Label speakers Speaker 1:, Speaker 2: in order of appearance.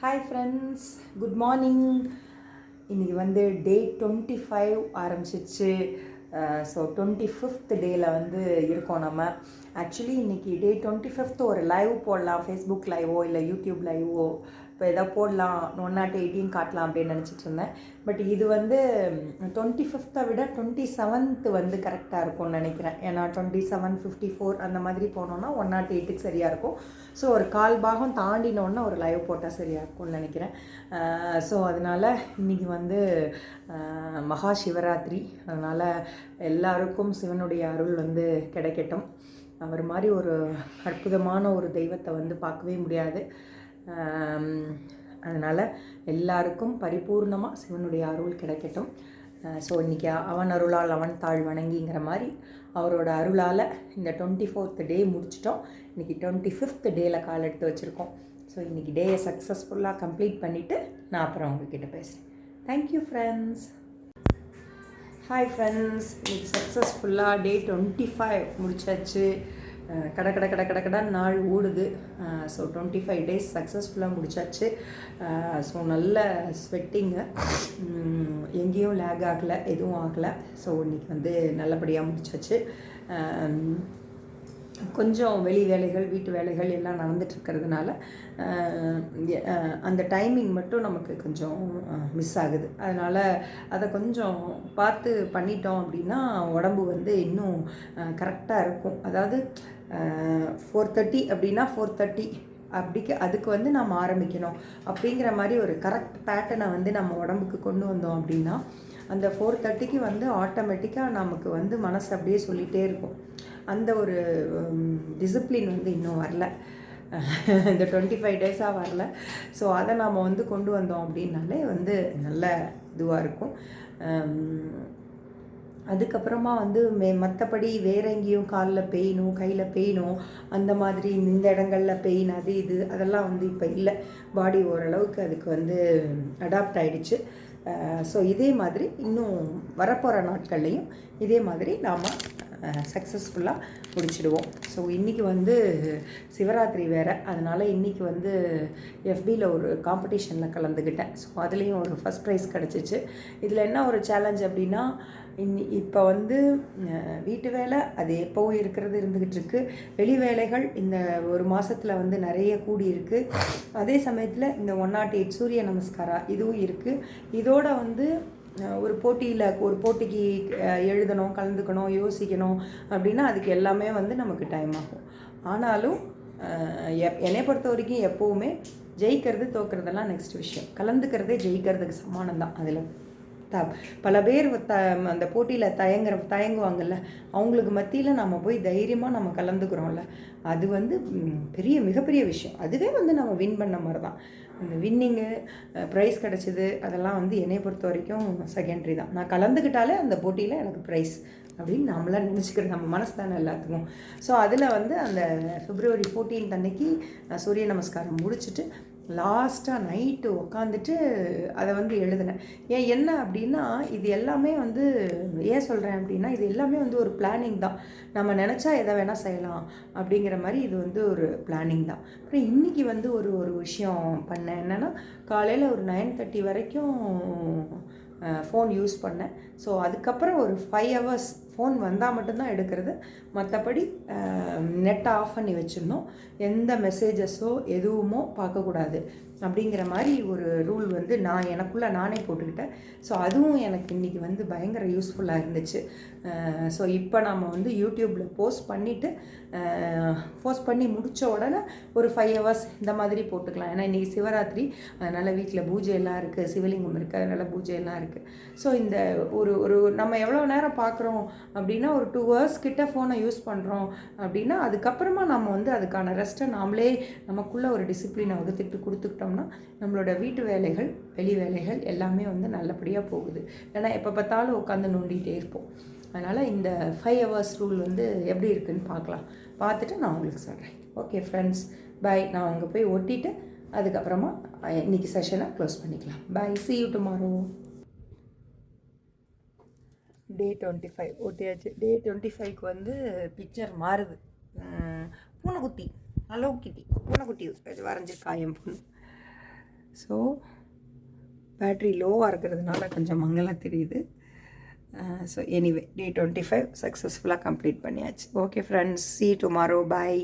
Speaker 1: Hi friends, good morning. இன்றைக்கி வந்து டே 25 ஆரம்பிச்சிச்சு. ஸோ 25th டேயில் வந்து இருக்கோம் நம்ம. ஆக்சுவலி இன்றைக்கி டே 25th ஒரு லைவ் போடலாம், ஃபேஸ்புக் லைவோ இல்லை யூடியூப் லைவோ, இப்போ எதாவது போடலாம், 118 காட்டலாம் அப்படின்னு நினச்சிட்டு இருந்தேன். பட் இது வந்து 25th விட 27th வந்து கரெக்டாக இருக்கும்னு நினைக்கிறேன். ஏன்னா 27:54 அந்த மாதிரி போனோன்னா 108க்கு சரியாக இருக்கும். ஸோ ஒரு கால் பாகம் தாண்டினோன்னா ஒரு லைவ் போட்டால் சரியாக இருக்கும்னு நினைக்கிறேன். ஸோ அதனால் இன்றைக்கி வந்து மகா சிவராத்திரி. அதனால் எல்லாருக்கும் சிவனுடைய அருள் வந்து கிடைக்கட்டும். அவர் மாதிரி ஒரு அற்புதமான ஒரு தெய்வத்தை வந்து பார்க்கவே முடியாது. அதனால் எல்லாருக்கும் பரிபூர்ணமாக சிவனுடைய அருள் கிடைக்கட்டும். ஸோ இன்றைக்கி அவன் அருளால் அவன் தாழ் வணங்கிங்கிற மாதிரி அவரோட அருளால் இந்த 24th டே முடிச்சிட்டோம். இன்றைக்கி 25th டேயில் கால் எடுத்து வச்சுருக்கோம். ஸோ இன்றைக்கி டேயை சக்ஸஸ்ஃபுல்லாக கம்ப்ளீட் பண்ணிவிட்டு நான் அப்புறம் உங்ககிட்ட பேசுகிறேன். Thank you friends. ஹாய் ஃப்ரெண்ட்ஸ், இன்றைக்கி சக்ஸஸ்ஃபுல்லாக டே 25 முடிச்சாச்சு. கடை நாள் ஓடுது. ஸோ 25 டேஸ் சக்ஸஸ்ஃபுல்லாக முடிச்சாச்சு. ஸோ நல்ல ஸ்வெட்டிங்கு, எங்கேயும் லேக் ஆகலை, எதுவும் ஆகலை. ஸோ இன்றைக்கி வந்து நல்லபடியாக முடிச்சாச்சு. கொஞ்சம் வெளி வேலைகள், வீட்டு வேலைகள் எல்லாம் நடந்துட்டுருக்கிறதுனால அந்த டைமிங் மட்டும் நமக்கு கொஞ்சம் மிஸ் ஆகுது. அதனால் அதை கொஞ்சம் பார்த்து பண்ணிட்டோம் அப்படின்னா உடம்பு வந்து இன்னும் கரெக்டாக இருக்கும். அதாவது 4:30 அப்படின்னா 4:30 அதுக்கு வந்து நம்ம ஆரம்பிக்கணும் அப்படிங்கிற மாதிரி ஒரு கரெக்ட் பேட்டர்னை வந்து நம்ம உடம்புக்கு கொண்டு வந்தோம் அப்படின்னா அந்த 4:30க்கு வந்து ஆட்டோமேட்டிக்காக நமக்கு வந்து மனசு அப்படியே சொல்லிகிட்டே இருக்கும். அந்த ஒரு டிசிப்ளின் வந்து இன்னும் வரல, இந்த 25 டேஸாக வரல. ஸோ அதை நாம் வந்து கொண்டு வந்தோம் அப்படின்னாலே வந்து நல்ல இதுவாக இருக்கும். அதுக்கப்புறமா வந்து மற்றபடி வேற எங்கேயும் காலில் பெயினும் கையில் பெயினும் அந்த மாதிரி இந்த இடங்களில் பெயின் அது இது அதெல்லாம் வந்து இப்போ இல்லை. பாடி ஓரளவுக்கு அதுக்கு வந்து அடாப்ட் ஆகிடுச்சு. ஸோ இதே மாதிரி இன்னும் வரப்போகிற நாட்கள்லையும் இதே மாதிரி நாம் சக்ஸஸ்ஃபுல்லாக முடிச்சிடுவோம். ஸோ இன்றைக்கி வந்து சிவராத்திரி வேறு, அதனால் இன்றைக்கி வந்து எஃபியில் ஒரு காம்படிஷனில் கலந்துக்கிட்டேன். ஸோ அதுலேயும் ஒரு ஃபஸ்ட் ப்ரைஸ் கிடச்சிச்சு. இதில் என்ன ஒரு சேலஞ்ச் அப்படின்னா, இப்போ வந்து வீட்டு வேலை அது எப்போவும் இருந்துக்கிட்டு இருக்குது. வெளி வேலைகள் இந்த ஒரு மாதத்தில் வந்து நிறைய கூடி இருக்குது. அதே சமயத்தில் இந்த 108 சூரிய நமஸ்காரா இதுவும் இருக்குது. இதோட வந்து ஒரு போட்டிக்கு எழுதணும், கலந்துக்கணும், யோசிக்கணும் அப்படின்னா அதுக்கு எல்லாமே வந்து நமக்கு டைம் ஆகும். ஆனாலும் என்னை பொறுத்த வரைக்கும் எப்போவுமே ஜெயிக்கிறது தோக்கிறதெல்லாம் நெக்ஸ்ட் விஷயம். கலந்துக்கிறதே ஜெயிக்கிறதுக்கு சமானம் தான். அதில் பல பேர் அந்த போட்டியில் தயங்குவாங்கள்ல, அவங்களுக்கு மத்தியில் நம்ம போய் தைரியமாக நம்ம கலந்துக்கிறோம்ல, அது வந்து மிகப்பெரிய விஷயம். அதுவே வந்து நம்ம வின் பண்ண மாதிரி தான். அந்த வின்னிங்கு, ப்ரைஸ் கிடச்சிது அதெல்லாம் வந்து என்னை பொறுத்த வரைக்கும் செகண்டரி தான். நான் கலந்துக்கிட்டாலே அந்த போட்டியில் எனக்கு ப்ரைஸ் அப்படின்னு நம்மளாம் நினச்சிக்கிறது, நம்ம மனசு தானே எல்லாத்துக்கும். ஸோ அதில் வந்து அந்த February 14 அன்னைக்கு நான் சூரிய நமஸ்காரம் முடிச்சுட்டு லாஸ்ட்டாக நைட்டு உக்காந்துட்டு அதை வந்து எழுதினேன். என்ன அப்படின்னா, இது எல்லாமே வந்து ஏன் சொல்கிறேன் அப்படின்னா, இது எல்லாமே வந்து ஒரு பிளானிங் தான். நம்ம நினச்சா எதை வேணால் செய்யலாம் அப்படிங்கிற மாதிரி இது வந்து ஒரு பிளானிங் தான். அப்புறம் இன்றைக்கி வந்து ஒரு விஷயம் பண்ணேன். என்னென்னா, காலையில் ஒரு 9:30 வரைக்கும் ஃபோன் யூஸ் பண்ணேன். ஸோ அதுக்கப்புறம் ஒரு 5 hours ஃபோன் வந்தால் மட்டும்தான் எடுக்கிறது. மற்றபடி நெட்டை ஆஃப் பண்ணி வச்சிடணும். எந்த மெசேஜஸோ எதுவுமோ பார்க்கக்கூடாது அப்படிங்கிற மாதிரி ஒரு ரூல் வந்து எனக்குள்ளே நானே போட்டுக்கிட்டேன். ஸோ அதுவும் எனக்கு இன்றைக்கி வந்து பயங்கர யூஸ்ஃபுல்லாக இருந்துச்சு. ஸோ இப்போ நம்ம வந்து யூடியூப்பில் போஸ்ட் பண்ணி முடித்த உடனே ஒரு 5 hours இந்த மாதிரி போட்டுக்கலாம். ஏன்னா இன்றைக்கி சிவராத்திரி, அதனால் வீட்டில் பூஜையெல்லாம் இருக்குது, சிவலிங்கம் இருக்குது, அதனால் பூஜையெல்லாம் இருக்குது. ஸோ இந்த ஒரு நம்ம எவ்வளோ நேரம் பார்க்குறோம் அப்படின்னா, ஒரு 2 hours கிட்ட ஃபோனை யூஸ் பண்ணுறோம் அப்படின்னா, அதுக்கப்புறமா நம்ம வந்து அதுக்கான ரெஸ்ட்டை நாமளே நமக்குள்ளே ஒரு டிசிப்ளினை வகுத்துக்கிட்டு கொடுத்துக்கிட்டோம்னா நம்மளோட வீட்டு வேலைகள், வெளி வேலைகள் எல்லாமே வந்து நல்லபடியாக போகுது. ஏன்னா எப்போ பார்த்தாலும் உட்காந்து நோண்டிகிட்டே இருப்போம். அதனால் இந்த 5 hours ரூல் வந்து எப்படி இருக்குதுன்னு பார்க்கலாம். பார்த்துட்டு நான் உங்களுக்கு சொல்கிறேன். ஓகே ஃப்ரெண்ட்ஸ், பாய். நான் அங்கே போய் ஒட்டிட்டு அதுக்கப்புறமா இன்றைக்கி செஷனை க்ளோஸ் பண்ணிக்கலாம். பாய், see you tomorrow. டே 25 ஓட்டியாச்சு. டே 25க்கு வந்து பிக்சர் மாறுது. பூனைக்குட்டி, ஹலோ கிட்டி பூனைக்குட்டி வரைஞ்சிருக்கா என் பொண்ணு. ஸோ பேட்ரி லோவாக இருக்கிறதுனால கொஞ்சம் மங்கலாக தெரியுது. ஸோ எனிவே டே 25 சக்ஸஸ்ஃபுல்லாக கம்ப்ளீட் பண்ணியாச்சு. Okay friends, see you tomorrow. Bye.